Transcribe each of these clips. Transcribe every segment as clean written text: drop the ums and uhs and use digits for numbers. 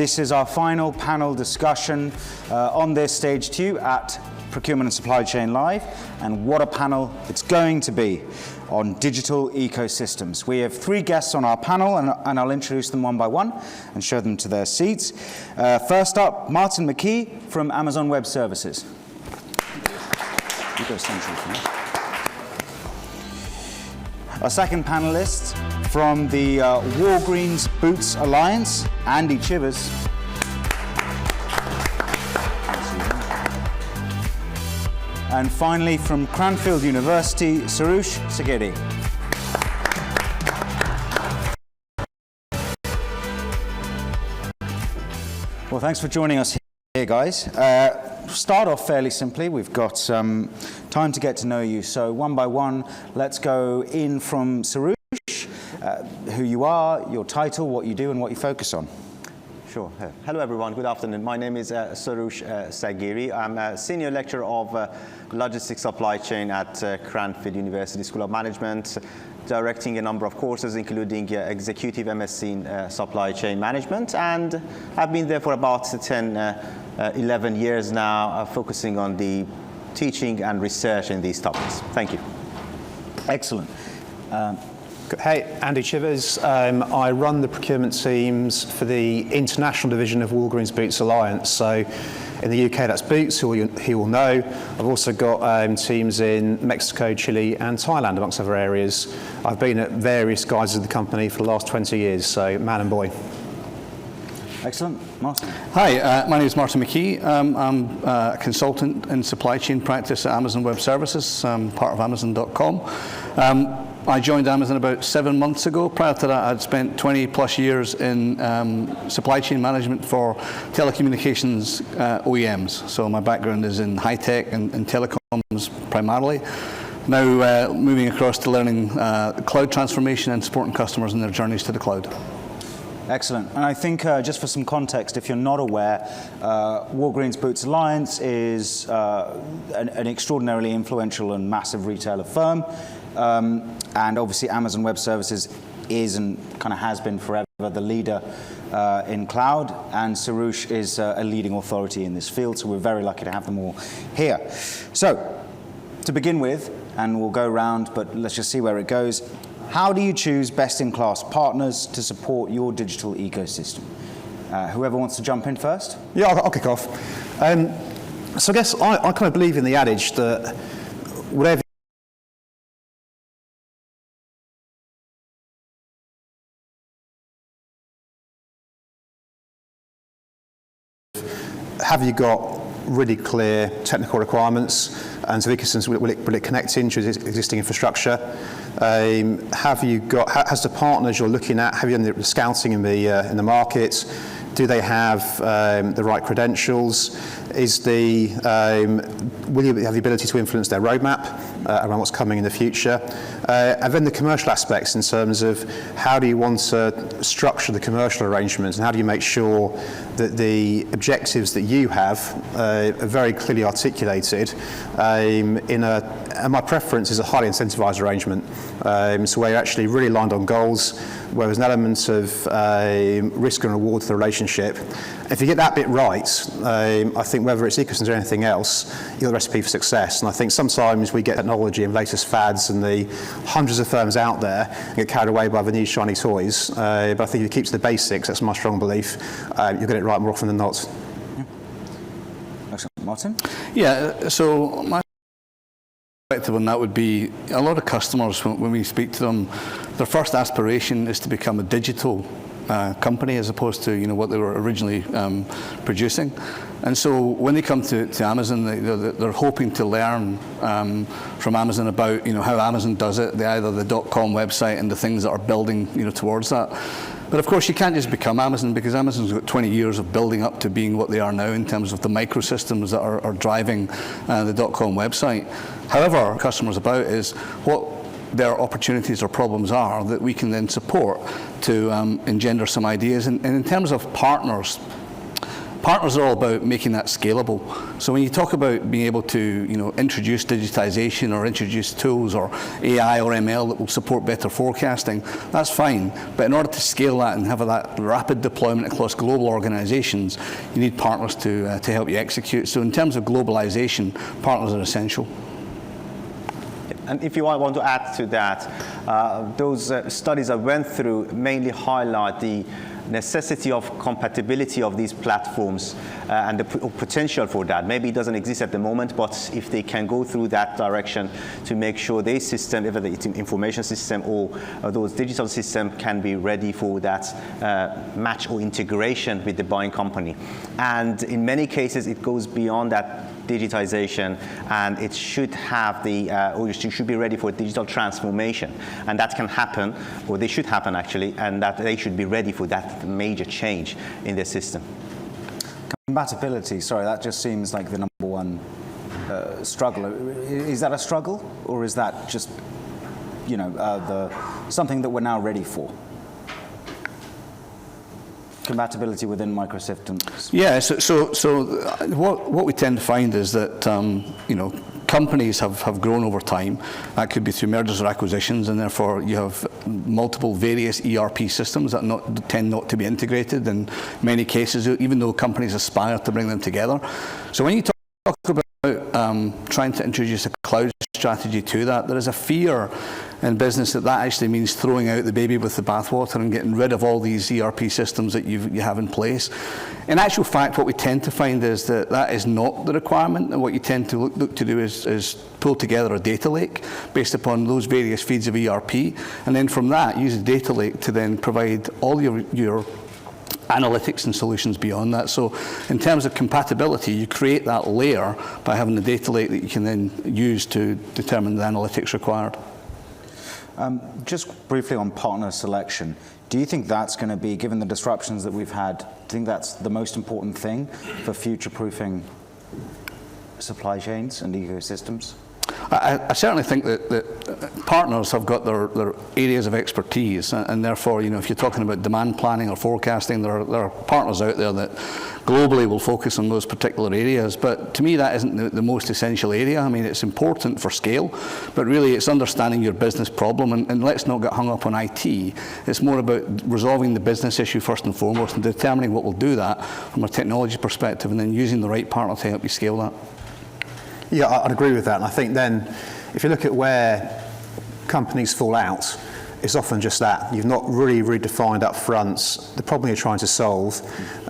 This is our final panel discussion on this stage 2 at Procurement and Supply Chain Live, and what a panel it's going to be on digital ecosystems. We have 3 guests on our panel, and I'll introduce them one by one and show them to their seats. First up, Martin Mckee from Amazon Web Services. You go central for me. Our second panelist from the Walgreens Boots Alliance, Andy Chivers. And finally, from Cranfield University, Sarush Sagiri. Well, thanks for joining us here, guys. Start off fairly simply. We've got time to get to know you. So one by one, let's go in from Sarush, who you are, your title, what you do, and what you focus on. Sure. Hello, everyone. Good afternoon. My name is Sarush Sagiri. I'm a senior lecturer of logistics supply chain at Cranfield University School of Management, directing a number of courses, including executive MSc in supply chain management. And I've been there for about 11 years now, focusing on the teaching and research in these topics. Thank you. Excellent. Hey, Andy Chivers. I run the procurement teams for the international division of Walgreens Boots Alliance. So in the UK, that's Boots, who will know. I've also got teams in Mexico, Chile, and Thailand, amongst other areas. I've been at various guises of the company for the last 20 years, so man and boy. Excellent. Martin. Hi, my name is Martin Mckee. I'm a consultant in supply chain practice at Amazon Web Services, part of Amazon.com. I joined Amazon about 7 months ago. Prior to that, I'd spent 20 plus years in supply chain management for telecommunications OEMs. So my background is in high tech and telecoms primarily. Now moving across to learning cloud transformation and supporting customers in their journeys to the cloud. Excellent. And I think just for some context, if you're not aware, Walgreens Boots Alliance is an extraordinarily influential and massive retailer firm. And obviously Amazon Web Services is and kind of has been forever the leader in cloud, and Sarush is a leading authority in this field, so we're very lucky to have them all here. So, to begin with, and we'll go round, but let's just see where it goes. How do you choose best-in-class partners to support your digital ecosystem? Whoever wants to jump in first? Yeah, I'll kick off. So I guess I kind of believe in the adage that whatever have you got really clear technical requirements, and so ecosystems, will it connect into existing infrastructure? Have you got, has the partners you're looking at, have you done the scouting in the market? Do they have the right credentials? Will you have the ability to influence their roadmap around what's coming in the future? And then the commercial aspects in terms of how do you want to structure the commercial arrangements, and how do you make sure that the objectives that you have are very clearly articulated and my preference is a highly incentivized arrangement. So where you're actually really aligned on goals, where there's an element of risk and reward to the relationship. If you get that bit right, I think whether it's ecosystems or anything else, you're the recipe for success. And I think sometimes we get technology and latest fads and the hundreds of firms out there and get carried away by the new shiny toys. But I think if you keep to the basics, that's my strong belief, you'll get it right more often than not. Yeah. Excellent. Martin? Yeah, so my perspective on that would be a lot of customers, when we speak to them, their first aspiration is to become a digital company as opposed to what they were originally producing. And so when they come to Amazon, they're hoping to learn from Amazon about how Amazon does it, either the .com website and the things that are building towards that. But of course you can't just become Amazon, because Amazon's got 20 years of building up to being what they are now in terms of the microsystems that are driving the .com website. However, customers about is what their opportunities or problems are that we can then support to engender some ideas. And in terms of partners, partners are all about making that scalable. So when you talk about being able to, introduce digitization or introduce tools or AI or ML that will support better forecasting, that's fine. But in order to scale that and have that rapid deployment across global organizations, you need partners to help you execute. So in terms of globalization, partners are essential. And if you want to add to that, those studies I went through mainly highlight the necessity of compatibility of these platforms and the potential for that. Maybe it doesn't exist at the moment, but if they can go through that direction to make sure their system, whether it's information system or those digital system, can be ready for that match or integration with the buying company. And in many cases, it goes beyond that digitization, and it should have or you should be ready for digital transformation, and that can happen, or they should happen actually, and that they should be ready for that major change in their system. Compatibility, sorry, that just seems like the number one struggle. Is that a struggle, or is that just, something that we're now ready for? Compatibility within microsystems. Yeah, so what we tend to find is that companies have grown over time. That could be through mergers or acquisitions, and therefore you have multiple various ERP systems that tend not to be integrated in many cases, even though companies aspire to bring them together. So when you talk about trying to introduce a cloud strategy to that, there is a fear in business that actually means throwing out the baby with the bathwater and getting rid of all these ERP systems that you have in place. In actual fact, what we tend to find is that is not the requirement, and what you tend to look to do is pull together a data lake based upon those various feeds of ERP, and then from that use the data lake to then provide all your analytics and solutions beyond that. So in terms of compatibility, you create that layer by having the data lake that you can then use to determine the analytics required. Just briefly on partner selection, do you think that's going to be, given the disruptions that we've had, do you think that's the most important thing for future-proofing supply chains and ecosystems? I certainly think that partners have got their areas of expertise, and therefore, if you're talking about demand planning or forecasting, there are partners out there that globally will focus on those particular areas. But to me, that isn't the most essential area. I mean, it's important for scale, but really it's understanding your business problem, and let's not get hung up on IT. It's more about resolving the business issue first and foremost, and determining what will do that from a technology perspective, and then using the right partner to help you scale that. Yeah, I'd agree with that. And I think then, if you look at where companies fall out, it's often just that. You've not really defined up front the problem you're trying to solve,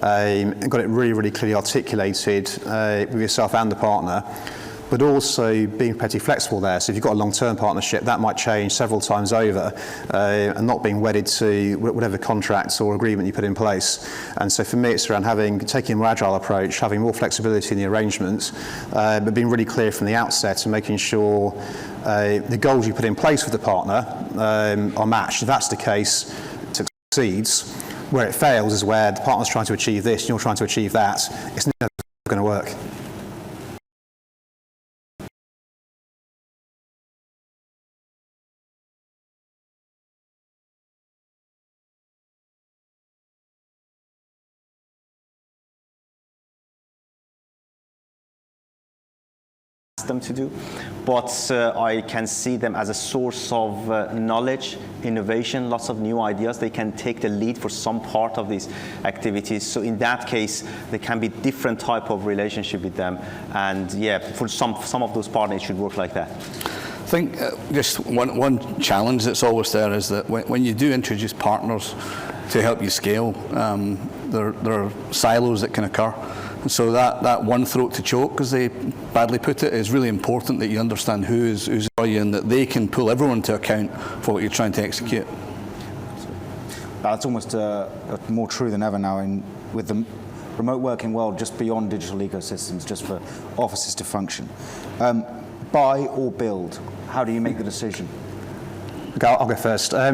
and got it really clearly articulated with yourself and the partner, but also being pretty flexible there. So if you've got a long-term partnership, that might change several times over, and not being wedded to whatever contracts or agreement you put in place. And so for me, it's around taking a more agile approach, having more flexibility in the arrangements, but being really clear from the outset and making sure the goals you put in place with the partner are matched. If that's the case, it succeeds. Where it fails is where the partner's trying to achieve this and you're trying to achieve that. It's never going to work. Them to do, but I can see them as a source of knowledge, innovation, lots of new ideas. They can take the lead for some part of these activities. So in that case, there can be different type of relationship with them, and yeah, for some of those partners it should work like that. I think just one challenge that's always there is that when you do introduce partners to help you scale, there are silos that can occur. So that one throat to choke, as they badly put it, is really important, that you understand who's for you and that they can pull everyone to account for what you're trying to execute. That's almost more true than ever now with the remote working world, just beyond digital ecosystems, just for offices to function. Buy or build? How do you make the decision? Okay, I'll go first. I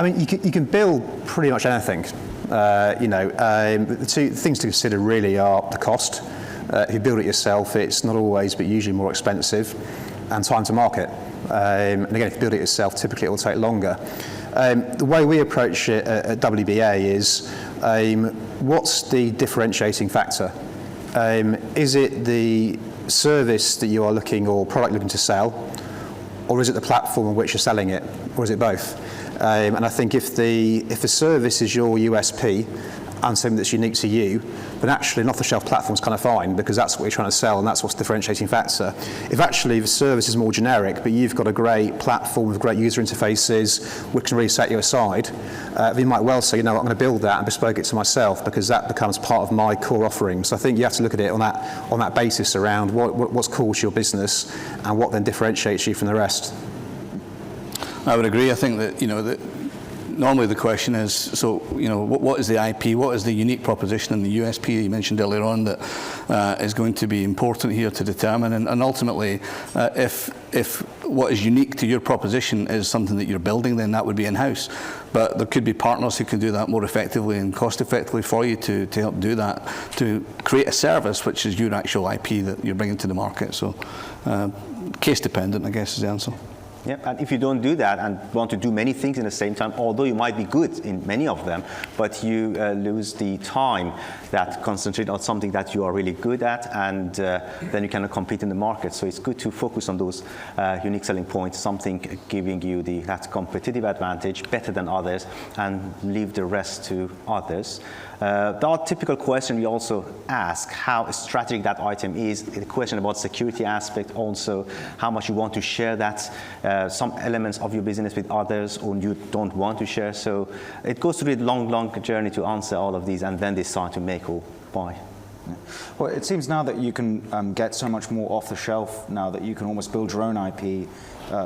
mean, you can build pretty much anything. The two things to consider really are the cost. If you build it yourself, it's not always, but usually more expensive. and time to market. And again, if you build it yourself, typically it will take longer. The way we approach it at WBA is, what's the differentiating factor? Is it the service that you are looking or product looking to sell, or is it the platform on which you're selling it, or is it both? And I think if the service is your USP and something that's unique to you, then actually an off-the-shelf platform's kind of fine, because that's what you're trying to sell and that's what's the differentiating factor. If actually the service is more generic, but you've got a great platform with great user interfaces which can really set you aside, then you might well say, you know, I'm going to build that and bespoke it to myself, because that becomes part of my core offering. So I think you have to look at it on that basis around what's core to your business and what then differentiates you from the rest. I would agree. I think that, you know, that normally the question is, so, you know, what is the IP, what is the unique proposition and the USP that you mentioned earlier on that is going to be important here to determine, and ultimately, if what is unique to your proposition is something that you're building, then that would be in-house. But there could be partners who can do that more effectively and cost effectively for you to help do that, to create a service which is your actual IP that you're bringing to the market. So case dependent, I guess, is the answer. Yeah, and if you don't do that and want to do many things in the same time, although you might be good in many of them, but you lose the time that concentrate on something that you are really good at, and then you cannot compete in the market. So it's good to focus on those unique selling points, something giving you that competitive advantage better than others, and leave the rest to others. The typical question we also ask, how strategic that item is, the question about security aspect also, how much you want to share that, some elements of your business with others or you don't want to share. So it goes through a long journey to answer all of these and then decide to make or buy. Well, it seems now that you can get so much more off the shelf, now that you can almost build your own IP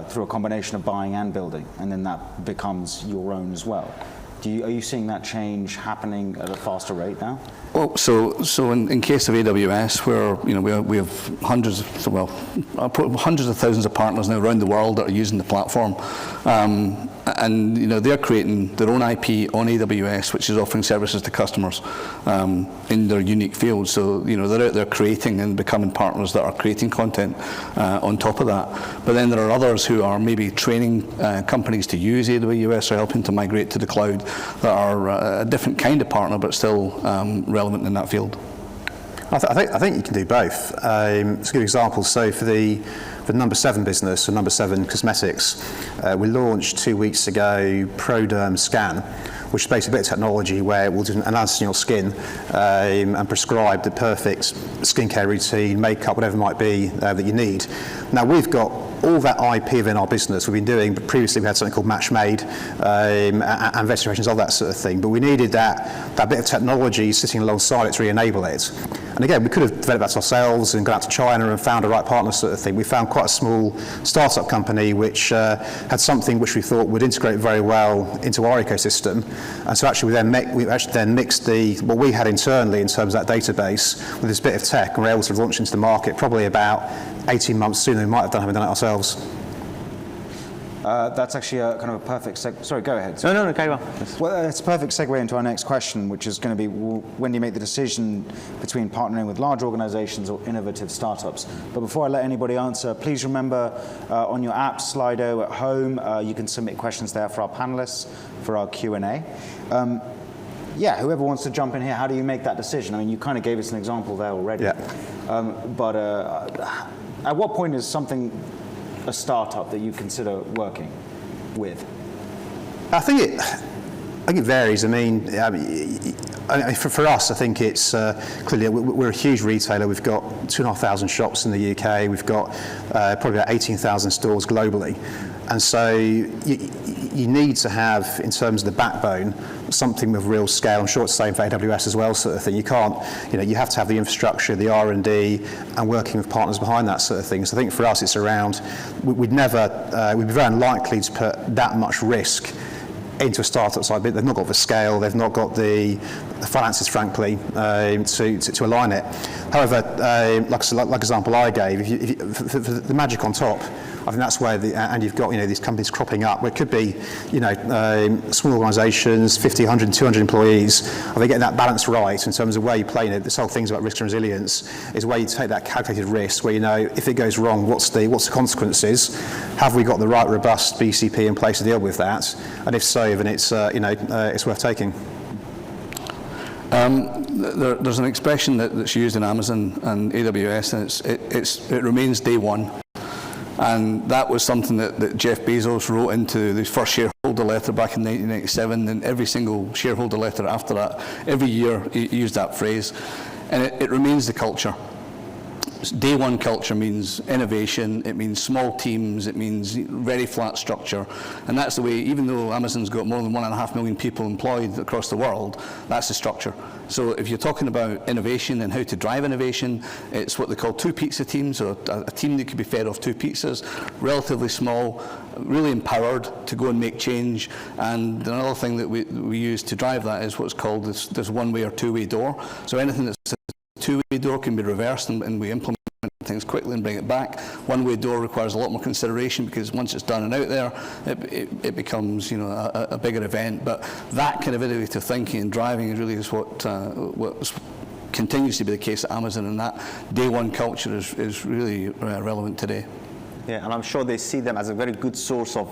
through a combination of buying and building, and then that becomes your own as well. Are you seeing that change happening at a faster rate now? Well, so in case of AWS, where, you know, we have hundreds of thousands of partners now around the world that are using the platform, and, you know, they're creating their own IP on AWS, which is offering services to customers in their unique fields. So, you know, they're out there creating and becoming partners that are creating content on top of that. But then there are others who are maybe training companies to use AWS or helping to migrate to the cloud, that are a different kind of partner, but still relevant in that field. I think you can do both. It's a good example. So for the number 7 business, or number 7 cosmetics, we launched 2 weeks ago ProDerm Scan, which is basically a bit of technology where it will do an analysis on your skin and prescribe the perfect skincare routine, makeup, whatever it might be that you need. Now we've got all that IP within our business we've been doing, but previously we had something called Match Made and investigations of that sort of thing. But we needed that bit of technology sitting alongside it to really enable it. And again, we could have developed that ourselves and gone out to China and found a right partner sort of thing. We found quite a small startup company which had something which we thought would integrate very well into our ecosystem. And so actually we actually then mixed what we had internally in terms of that database with this bit of tech, and we're able to launch into the market probably about 18 months sooner than we might have done having done it ourselves. That's actually a kind of a perfect sorry, go ahead. No, carry on. Well, it's a perfect segue into our next question, which is going to be, when do you make the decision between partnering with large organizations or innovative startups? But before I let anybody answer, please remember on your app, Slido at home, you can submit questions there for our panelists for our Q&A. Yeah, whoever wants to jump in here, how do you make that decision? I mean, you kind of gave us an example there already. Yeah. But at what point is something a startup that you consider working with? I think it varies. I mean, for us, I think it's clearly we're a huge retailer. We've got 2,500 shops in the UK. We've got probably about 18,000 stores globally. And so you need to have, in terms of the backbone, something with real scale. I'm sure it's the same for AWS as well, sort of thing. You can't, you have to have the infrastructure, the R&D, and working with partners behind that sort of thing. So I think for us, it's around, we'd be very unlikely to put that much risk into a startup side. They've not got the scale, they've not got the finances, frankly, to align it. However, like example I gave, for the magic on top, I think that's where, and you've got, these companies cropping up. It could be, small organisations, 50, 100, 200 employees. Are they getting that balance right in terms of where you play? This whole thing's about risk and resilience is where you take that calculated risk, where if it goes wrong, what's the consequences? Have we got the right robust BCP in place to deal with that? And if so, then it's it's worth taking. There's an expression that's used in Amazon and AWS, and it remains day one. And that was something that Jeff Bezos wrote into the first shareholder letter back in 1997, and every single shareholder letter after that, every year he used that phrase. And it remains the culture. Day one culture means innovation, it means small teams, it means very flat structure, and that's the way, even though Amazon's got more than 1.5 million people employed across the world, that's the structure. So if you're talking about innovation and how to drive innovation, it's what they call two pizza teams, or a team that could be fed off two pizzas, relatively small, really empowered to go and make change. And another thing that we use to drive that is what's called this one-way or two-way door. So anything that's two-way door can be reversed, and we implement things quickly and bring it back. One-way door requires a lot more consideration, because once it's done and out there, it becomes a bigger event. But that kind of innovative thinking and driving really is what continues to be the case at Amazon, and that day one culture is really relevant today. Yeah, and I'm sure they see them as a very good source of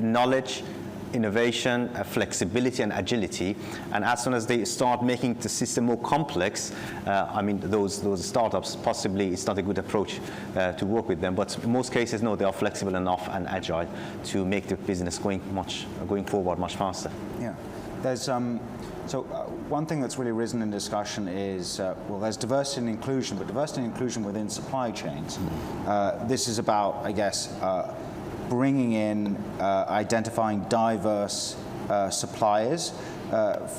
knowledge, innovation, flexibility, and agility. And as soon as they start making the system more complex, those startups, possibly it's not a good approach to work with them. But in most cases, no, they are flexible enough and agile to make the business going forward much faster. Yeah, there's one thing that's really risen in discussion is there's diversity and inclusion, but diversity and inclusion within supply chains. This is about, I guess, bringing in, identifying diverse suppliers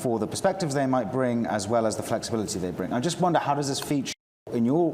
for the perspectives they might bring, as well as the flexibility they bring. I just wonder, how does this feature in your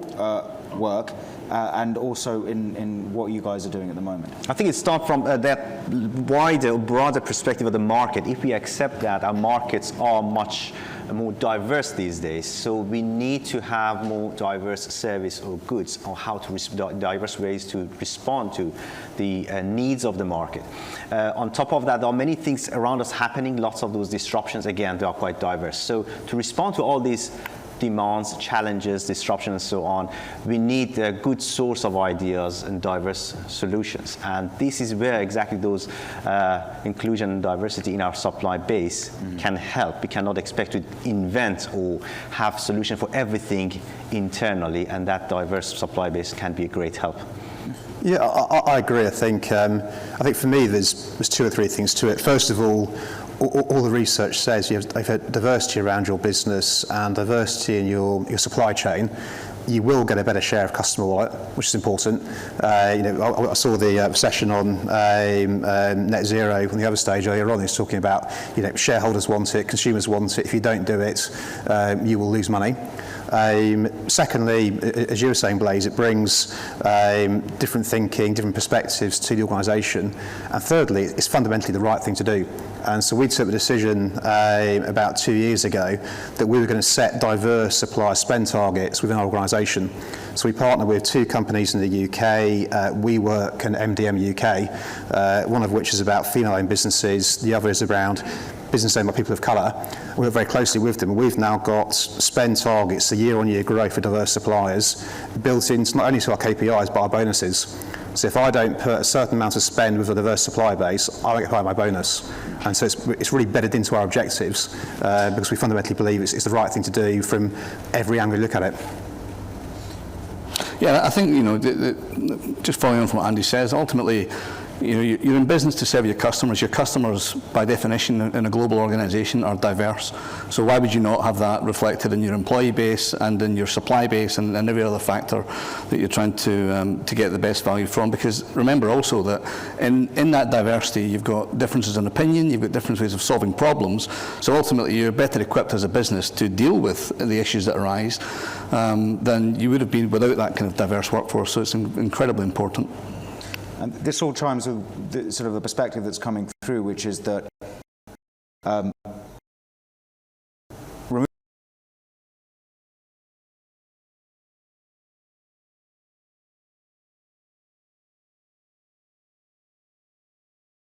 work and also in what you guys are doing at the moment? I think it starts from that wider, broader perspective of the market. If we accept that our markets are much more diverse these days, so we need to have more diverse service or goods, or how to diverse ways to respond to the needs of the market. On top of that, there are many things around us happening, lots of those disruptions. Again, they are quite diverse. So to respond to all these demands, challenges, disruption, and so on, we need a good source of ideas and diverse solutions. And this is where exactly those inclusion and diversity in our supply base can help. We cannot expect to invent or have solution for everything internally, and that diverse supply base can be a great help. Yeah, I agree. I think for me there's two or three things to it. First of all the research says you have diversity around your business and diversity in your supply chain. You will get a better share of customer wallet, which is important. I saw the session on net zero on the other stage earlier on. He was talking about shareholders want it, consumers want it. If you don't do it, you will lose money. Secondly, as you were saying, Blaise, it brings different thinking, different perspectives to the organisation. And thirdly, it's fundamentally the right thing to do. And so we took the decision about 2 years ago that we were going to set diverse supplier spend targets within our organisation. So we partner with two companies in the UK, WeWork and MDM UK, one of which is about female-owned businesses, the other is around business owned by people of colour. We work very closely with them, and we've now got spend targets, the year-on-year growth for diverse suppliers, built into not only to our KPIs but our bonuses. So if I don't put a certain amount of spend with a diverse supply base, I won't get paid my bonus. And so it's really bedded into our objectives because we fundamentally believe it's the right thing to do from every angle you look at it. Yeah, I think, just following on from what Andy says, ultimately, you're in business to serve your customers. Your customers, by definition, in a global organisation, are diverse. So why would you not have that reflected in your employee base and in your supply base and every other factor that you're trying to get the best value from? Because remember also that in that diversity, you've got differences in opinion, you've got different ways of solving problems. So ultimately, you're better equipped as a business to deal with the issues that arise than you would have been without that kind of diverse workforce. So it's incredibly important. And this all chimes with the sort of the perspective that's coming through, which is that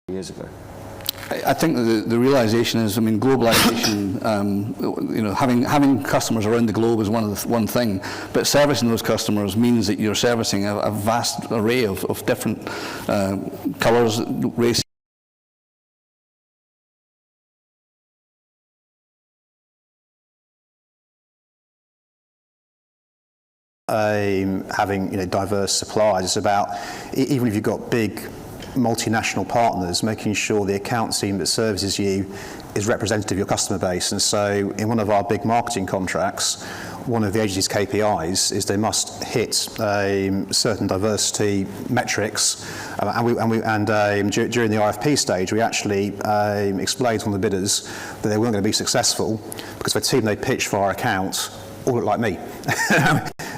years ago? I think the realization is, I mean, globalization, you know, having customers around the globe is one thing, but servicing those customers means that you're servicing a vast array of different colors, races. Having diverse suppliers, it's about, even if you've got big multinational partners, making sure the account team that services you is representative of your customer base. And so in one of our big marketing contracts, one of the agency's KPIs is they must hit certain diversity metrics, and during the RFP stage we actually explained to one of the bidders that they weren't going to be successful because the team they pitched for our account all looked like me.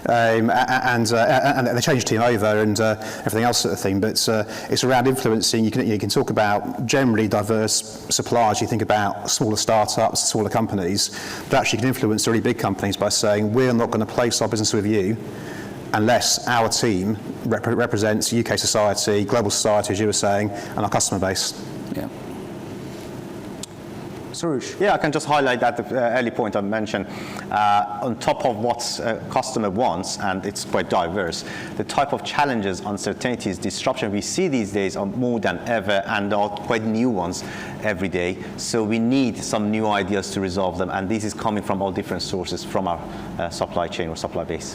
And they changed the team over and everything else sort of thing. But it's around influencing. You can talk about generally diverse suppliers. You think about smaller startups, smaller companies, but actually you can influence really big companies by saying we're not going to place our business with you unless our team represents UK society, global society, as you were saying, and our customer base. Yeah. Yeah, I can just highlight that the early point I mentioned. On top of what a customer wants, and it's quite diverse, the type of challenges, uncertainties, disruption we see these days are more than ever, and are quite new ones every day. So we need some new ideas to resolve them, and this is coming from all different sources from our supply chain or supply base.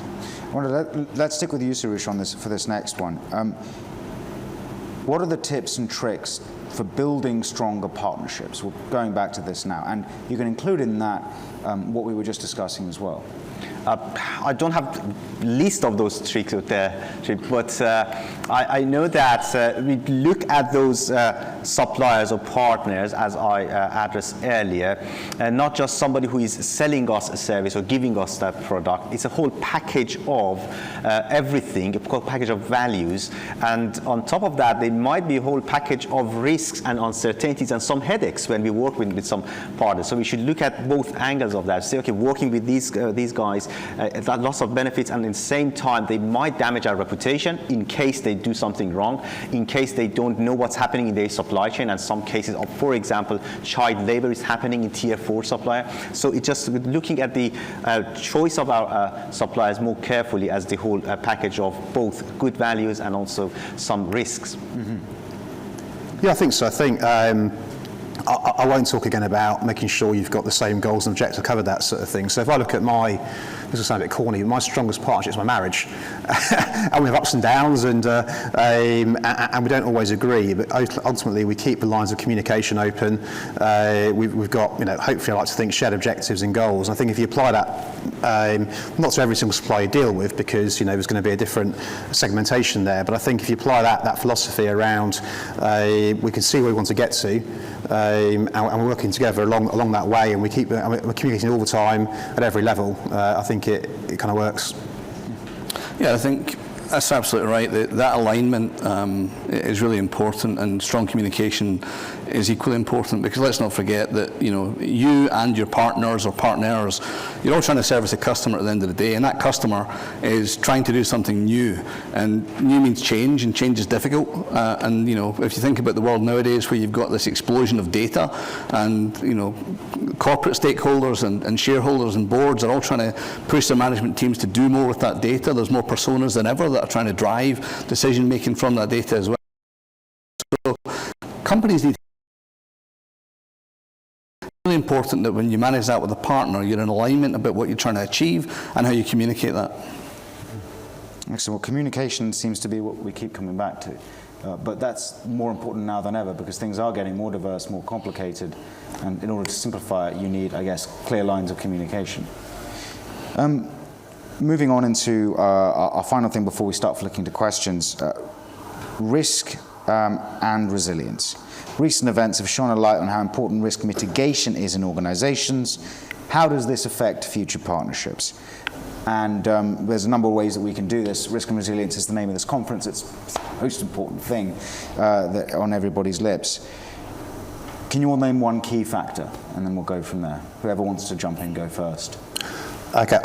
Let's stick with you, Suresh, on this for this next one. What are the tips and tricks for building stronger partnerships? We're going back to this now, and you can include in that what we were just discussing as well. I don't have a list of those tricks out there, but I know that we look at those suppliers or partners, as I addressed earlier, and not just somebody who is selling us a service or giving us that product. It's a whole package of everything, a whole package of values, and on top of that, there might be a whole package of risks and uncertainties and some headaches when we work with some partners. So we should look at both angles of that. Say, okay, working with these guys, that lots of benefits, and at the same time they might damage our reputation in case they do something wrong, in case they don't know what's happening in their supply chain, and some cases of, for example, child labor is happening in tier 4 supplier. So it's just looking at the choice of our suppliers more carefully as the whole package of both good values and also some risks. Yeah, I think so. I think I won't talk again about making sure you've got the same goals and objectives, covered that sort of thing. So if I look at this will sound a bit corny, but my strongest partnership is my marriage. And we have ups and downs, and we don't always agree, but ultimately we keep the lines of communication open. We've got, hopefully I like to think, shared objectives and goals. And I think if you apply that, not to every single supplier you deal with, because there's going to be a different segmentation there, but I think if you apply that philosophy around, we can see where we want to get to, and we're working together along that way, and we're communicating all the time at every level. I think it kind of works. Yeah, I think that's absolutely right. That alignment is really important, and strong communication is equally important, because let's not forget that you and your partners or partners, you're all trying to service a customer at the end of the day, and that customer is trying to do something new, and new means change, and change is difficult. And if you think about the world nowadays, where you've got this explosion of data, and corporate stakeholders and shareholders and boards are all trying to push their management teams to do more with that data. There's more personas than ever that are trying to drive decision making from that data as well. So companies need. It's really important that when you manage that with a partner, you're in alignment about what you're trying to achieve and how you communicate that. Excellent. Well, communication seems to be what we keep coming back to. But that's more important now than ever, because things are getting more diverse, more complicated, and in order to simplify it, you need, I guess, clear lines of communication. Moving on into our final thing before we start flicking to questions, risk and resilience. Recent events have shone a light on how important risk mitigation is in organizations. How does this affect future partnerships? And there's a number of ways that we can do this. Risk and resilience is the name of this conference. It's the most important thing that on everybody's lips. Can you all name one key factor? And then we'll go from there. Whoever wants to jump in, go first. Okay,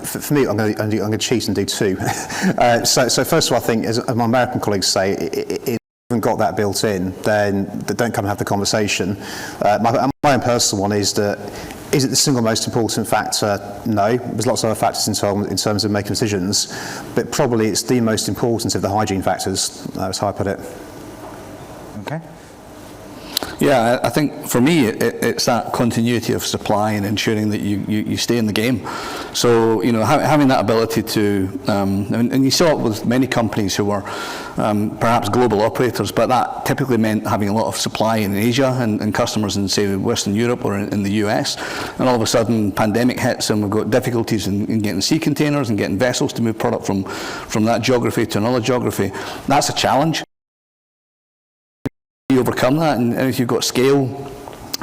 for me, I'm going to cheat and do two. So first of all, I think, as my American colleagues say, haven't got that built in, then don't come and have the conversation. My own personal one is that, is it the single most important factor? No. There's lots of other factors in terms of making decisions, but probably it's the most important of the hygiene factors. That's how I put it. Okay. Yeah, I think for me it's that continuity of supply and ensuring that you stay in the game. So having that ability to, and you saw it with many companies who were perhaps global operators, but that typically meant having a lot of supply in Asia and customers in, say, Western Europe or in the US, and all of a sudden pandemic hits and we've got difficulties in getting sea containers and getting vessels to move product from that geography to another geography. That's a challenge. You overcome that, and if you've got scale,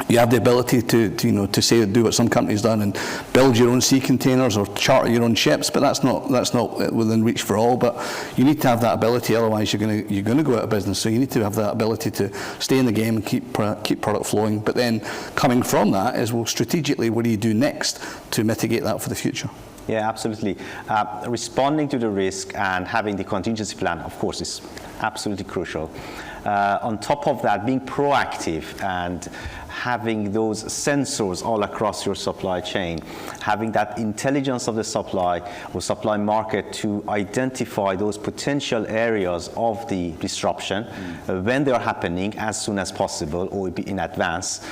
you have the ability to do what some companies done and build your own sea containers or charter your own ships. But that's not within reach for all. But you need to have that ability, otherwise you're going to go out of business. So you need to have that ability to stay in the game and keep product flowing. But then coming from that is, well, strategically, what do you do next to mitigate that for the future? Yeah, absolutely. Responding to the risk and having the contingency plan, of course, is absolutely crucial. On top of that, being proactive and having those sensors all across your supply chain, having that intelligence of the supply or supply market to identify those potential areas of the disruption when they are happening as soon as possible or in advance.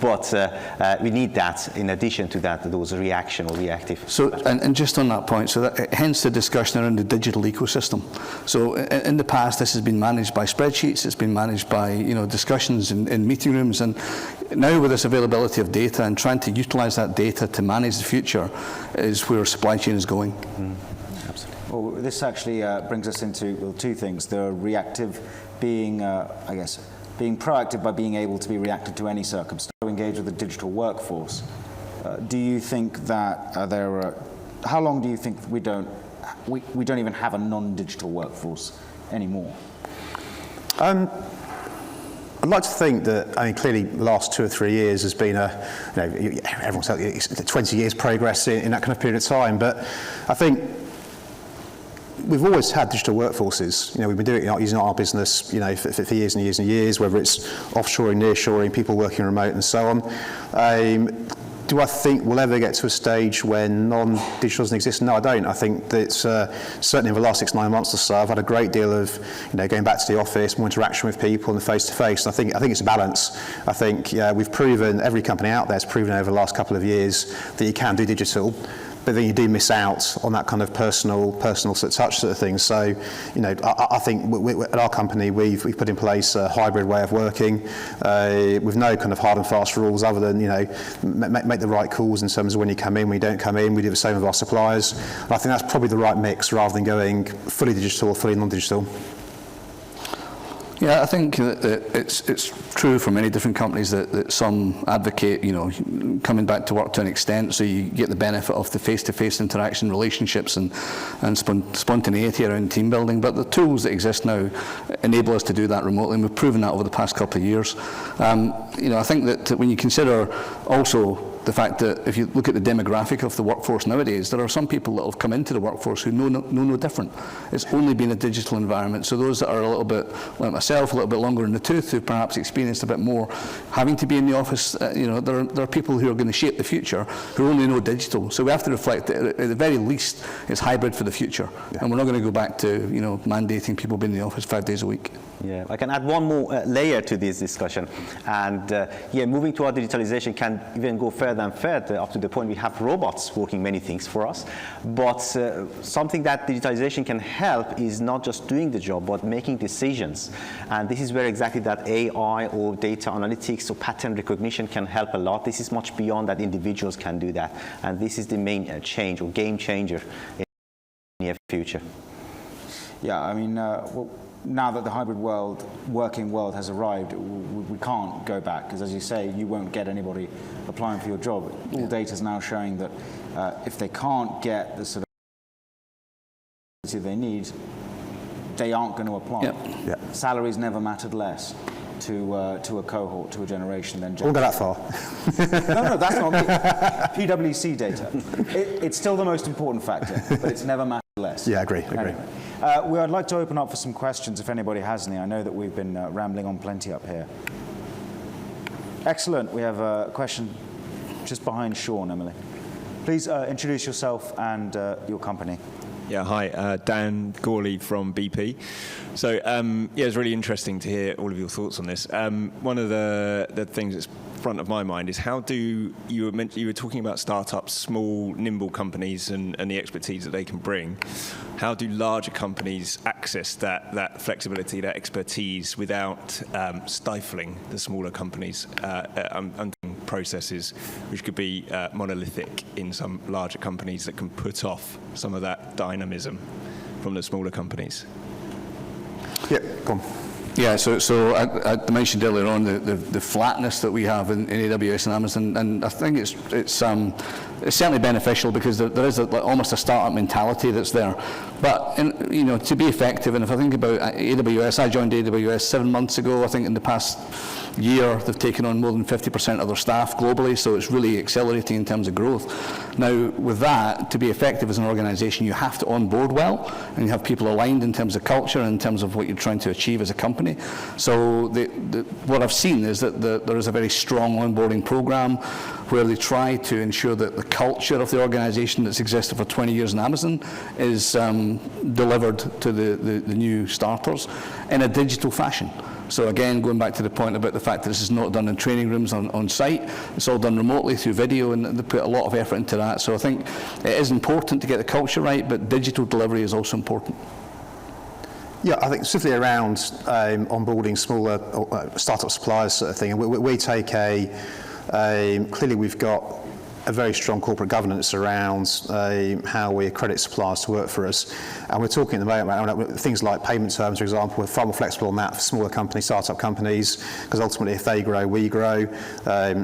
But we need that in addition to that, those reaction or reactive. So, and just on that point, so that, hence the discussion around the digital ecosystem. So in the past, this has been managed by spreadsheets, it's been managed by discussions in meeting rooms, and now with this availability of data and trying to utilize that data to manage the future is where supply chain is going. Absolutely. Well, this actually brings us into two things. The reactive being, I guess, being proactive by being able to be reactive to any circumstance, to engage with the digital workforce. Do you think that how long do you think we don't even have a non-digital workforce anymore? I'd like to think that, clearly the last 2 or 3 years has been everyone says it's 20 years progress in that kind of period of time, but I think we've always had digital workforces. We've been doing it using our business, for years and years and years, whether it's offshoring, nearshoring, people working remote and so on. Do I think we'll ever get to a stage when non-digital doesn't exist? No, I don't. I think that certainly in the last 6-9 months or so, I've had a great deal of going back to the office, more interaction with people and face-to-face. I think it's a balance. I think we've proven, every company out there has proven over the last couple of years that you can do digital, but then you do miss out on that kind of personal touch sort of thing. So, I think at our company we've put in place a hybrid way of working with no kind of hard and fast rules other than make the right calls in terms of when you come in, when you don't come in. We do the same with our suppliers. And I think that's probably the right mix rather than going fully digital or fully non-digital. Yeah, I think that it's true for many different companies that some advocate, coming back to work to an extent, so you get the benefit of the face-to-face interaction, relationships, and spontaneity around team building. But the tools that exist now enable us to do that remotely, and we've proven that over the past couple of years. I think that when you consider also the fact that if you look at the demographic of the workforce nowadays, there are some people that have come into the workforce who know no different. It's only been a digital environment. So those that are a little bit, like myself, a little bit longer in the tooth, who've perhaps experienced a bit more having to be in the office, there are people who are going to shape the future who only know digital. So we have to reflect that at the very least it's hybrid for the future. Yeah. And we're not going to go back to mandating people being in the office 5 days a week. Yeah, I can add one more layer to this discussion, and moving toward digitalization can even go further and further, up to the point we have robots working many things for us. But something that digitalization can help is not just doing the job, but making decisions. And this is where exactly that AI or data analytics or pattern recognition can help a lot. This is much beyond that individuals can do that, and this is the main change or game changer in the near future. Yeah, now that the hybrid working world has arrived, we can't go back, because as you say, you won't get anybody applying for your job. All data is now showing that if they can't get the sort of they need, they aren't going to apply. Yep. Yep. Salaries never mattered less. to a cohort, to a generation than I won't go that far. No, that's not me. PwC data. It's still the most important factor, but it's never mattered less. Yeah, I agree. Anyway, I'd like to open up for some questions if anybody has any. I know that we've been rambling on plenty up here. Excellent. We have a question just behind Sean, Emily. Please introduce yourself and your company. Yeah, hi, Dan Gawley from BP. So, yeah, it's really interesting to hear all of your thoughts on this. One of the things that's front of my mind is how do you were talking about startups, small, nimble companies, and the expertise that they can bring. How do larger companies access that flexibility, that expertise, without stifling the smaller companies? Processes which could be monolithic in some larger companies that can put off some of that dynamism from the smaller companies. Yeah, go on. Yeah, so I mentioned earlier on the flatness that we have in AWS and Amazon, and I think it's certainly beneficial because there is almost a startup mentality that's there. But to be effective, and if I think about AWS, I joined AWS 7 months ago. I think in the past year they've taken on more than 50% of their staff globally, so it's really accelerating in terms of growth. Now, with that, to be effective as an organization, you have to onboard well, and you have people aligned in terms of culture and in terms of what you're trying to achieve as a company. So what I've seen is that there is a very strong onboarding program where they try to ensure that the culture of the organization that's existed for 20 years in Amazon is delivered to the new starters in a digital fashion. So again, going back to the point about the fact that this is not done in training rooms on site, it's all done remotely through video, and they put a lot of effort into that. So I think it is important to get the culture right, but digital delivery is also important. Yeah, I think specifically around onboarding smaller startup suppliers sort of thing, and we take clearly we've got a very strong corporate governance around how we accredit suppliers to work for us. And we're talking at the moment about things like payment terms, for example. We're far more flexible on that for smaller companies, startup companies, because ultimately if they grow, we grow.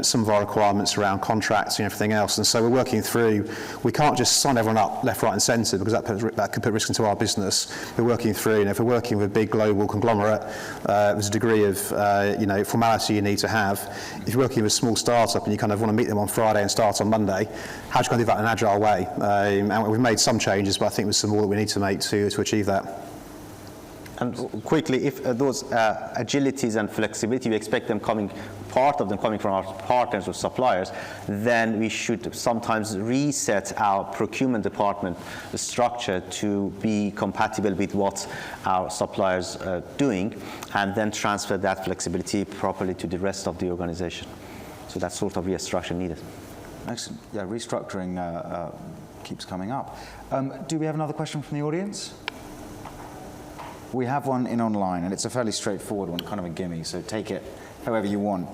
Some of our requirements around contracts and everything else. And so we're working through, we can't just sign everyone up left, right and centre, because that could put risk into our business. We're working through, if we're working with a big global conglomerate, there's a degree of formality you need to have. If you're working with a small startup and you kind of want to meet them on Friday and start on Monday, how do you do that in an agile way? And we've made some changes, but I think there's some more that we need to make to achieve that. And quickly, if those agilities and flexibility, we expect them part of them coming from our partners or suppliers, then we should sometimes reset our procurement department structure to be compatible with what our suppliers are doing, and then transfer that flexibility properly to the rest of the organization. So that sort of restructure needed. Excellent. Yeah, restructuring keeps coming up. Do we have another question from the audience? We have one in online, and it's a fairly straightforward one, kind of a gimme, so take it however you want.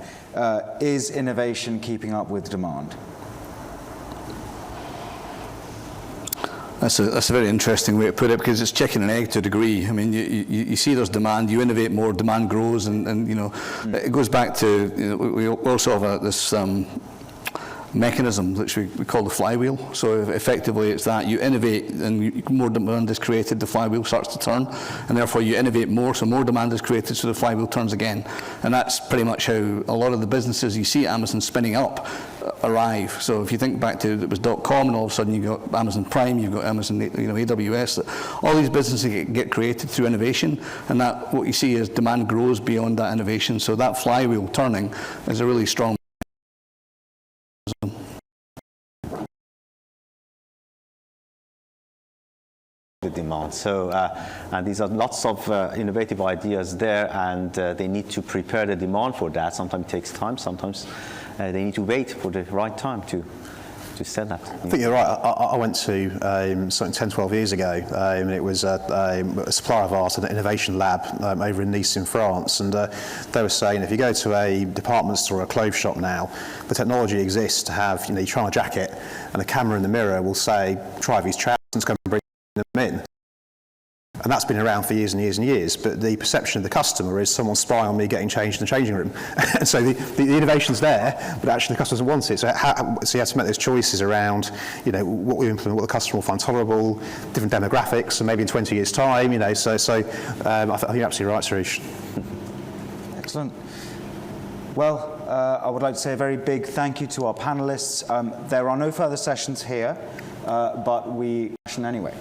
Is innovation keeping up with demand? That's a very interesting way to put it, because it's chicken and egg to a degree. I mean, you see there's demand, you innovate more, demand grows, and it goes back to, we also have this mechanism which we call the flywheel. So effectively it's that you innovate and more demand is created, the flywheel starts to turn, and therefore you innovate more, so more demand is created, so the flywheel turns again. And that's pretty much how a lot of the businesses you see Amazon spinning up arrive. So if you think back to, it was .com, and all of a sudden you've got Amazon Prime, you've got Amazon, AWS, all these businesses get created through innovation, and that what you see is demand grows beyond that innovation. So that flywheel turning is a really strong the demand. So, and these are lots of innovative ideas there, and they need to prepare the demand for that. Sometimes it takes time, sometimes they need to wait for the right time to sell that. I think you're right. I went to something 10, 12 years ago, and it was a supplier of ours, an innovation lab over in Nice in France, and they were saying if you go to a department store or a clothes shop now, the technology exists to have, you try on a jacket and a camera in the mirror will say, try these trousers, come and bring them in. And that's been around for years and years and years, but the perception of the customer is someone spying on me getting changed in the changing room. And so the innovation's there, but actually the customer doesn't want it. So you have to make those choices around, what we implement, what the customer will find tolerable, different demographics, and maybe in 20 years' time, so I think you're absolutely right, Suresh. Excellent. Well, I would like to say a very big thank you to our panelists. There are no further sessions here, but we session anyway.